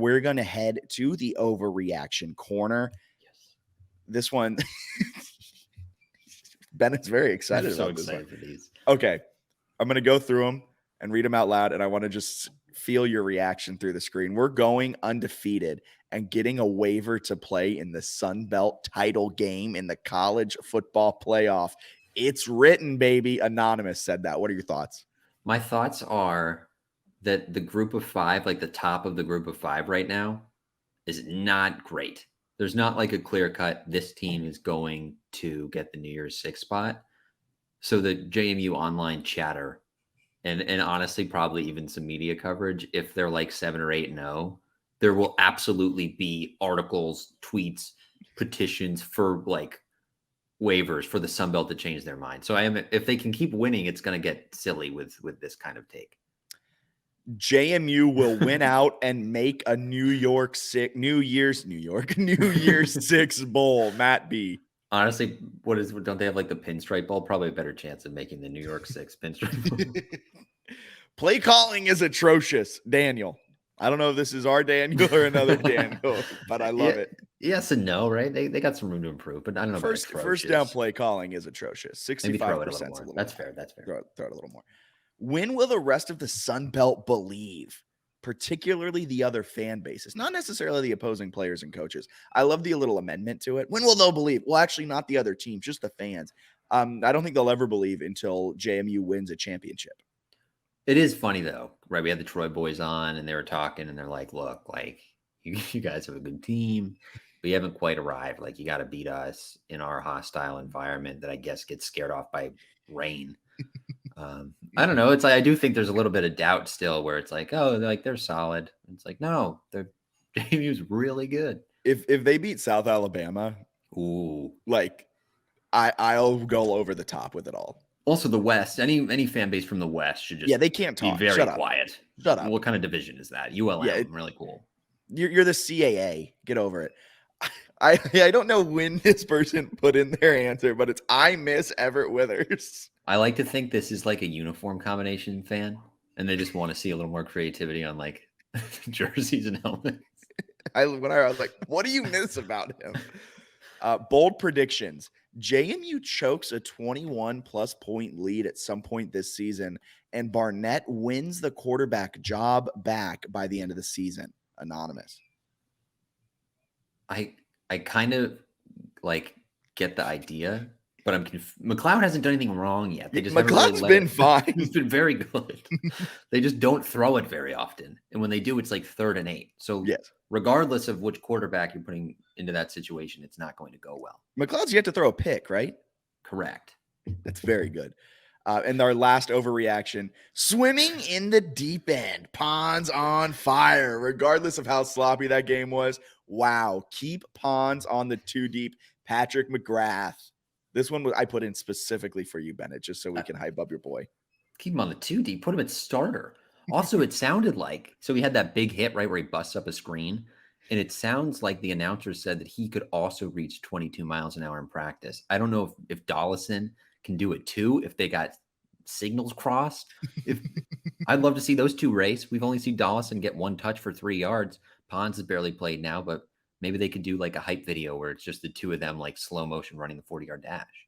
we're going to head to the overreaction corner. Yes. This one, Bennett's very excited I'm so about this excited one. for these. Okay. I'm going to go through them and read them out loud, and I want to just feel your reaction through the screen. We're going undefeated and getting a waiver to play in the Sun Belt title game in the college football playoff. It's written, baby. Anonymous said that. What are your thoughts? My thoughts are that the group of five, like the top of the group of five right now, is not great. There's not like a clear cut, this team is going to get the New Year's Six spot. So the JMU online chatter and honestly, probably even some media coverage, if they're like 7 or 8-0, there will absolutely be articles, tweets, petitions for like waivers for the Sun Belt to change their mind. So if they can keep winning, it's going to get silly with this kind of take. JMU will win out and make a New Year's Six bowl. Matt B. Honestly, don't they have like the pinstripe bowl? Probably a better chance of making the New York Six pinstripe bowl. Play calling is atrocious, Daniel. I don't know if this is our Daniel or another Daniel, but I love it. Yes and no, right? They got some room to improve, but I don't know. First down play calling is atrocious. 65%. That's fair. Throw it a little more. When will the rest of the Sun Belt believe, particularly the other fan bases, not necessarily the opposing players and coaches? I love the little amendment to it. When will they believe? Well, actually, not the other teams, just the fans. I don't think they'll ever believe until JMU wins a championship. It is funny though, right? We had the Troy boys on and they were talking and they're like, look, like you guys have a good team, but you haven't quite arrived. Like you got to beat us in our hostile environment that I guess gets scared off by rain. I don't know. It's like, I do think there's a little bit of doubt still where it's like, oh, they're solid. It's like, no, JMU's really good. If they beat South Alabama, ooh, like I'll go over the top with it all. Also, the West, any fan base from the West should just they can't talk. Be very quiet. Shut up. What kind of division is that? ULM, really cool. You're the CAA. Get over it. I don't know when this person put in their answer, but it's I miss Everett Withers. I like to think this is like a uniform combination fan, and they just want to see a little more creativity on like jerseys and helmets. I was like, what do you miss about him? Bold predictions. JMU chokes a 21-plus point lead at some point this season, and Barnett wins the quarterback job back by the end of the season. Anonymous. I kind of like get the idea, but McLeod hasn't done anything wrong yet. They just McLeod's been fine. He's been very good. They just don't throw it very often, and when they do, it's like 3rd and 8. So yes, regardless of which quarterback you're putting into that situation, it's not going to go well. McLeod's yet to throw a pick, right? Correct. That's very good. And our last overreaction, swimming in the deep end, ponds on fire, regardless of how sloppy that game was. Wow. Keep ponds on the 2 deep. Patrick McGrath. This one I put in specifically for you, Bennett, just so we can hype up your boy. Keep him on the 2 deep. Put him at starter. Also, it sounded like, so he had that big hit, right, where he busts up a screen. And it sounds like the announcer said that he could also reach 22 miles an hour in practice. I don't know if Dollison can do it too, if they got signals crossed. I'd love to see those two race. We've only seen Dollison get 1 touch for 3 yards. Pons has barely played now, but maybe they could do like a hype video where it's just the two of them like slow motion running the 40-yard dash.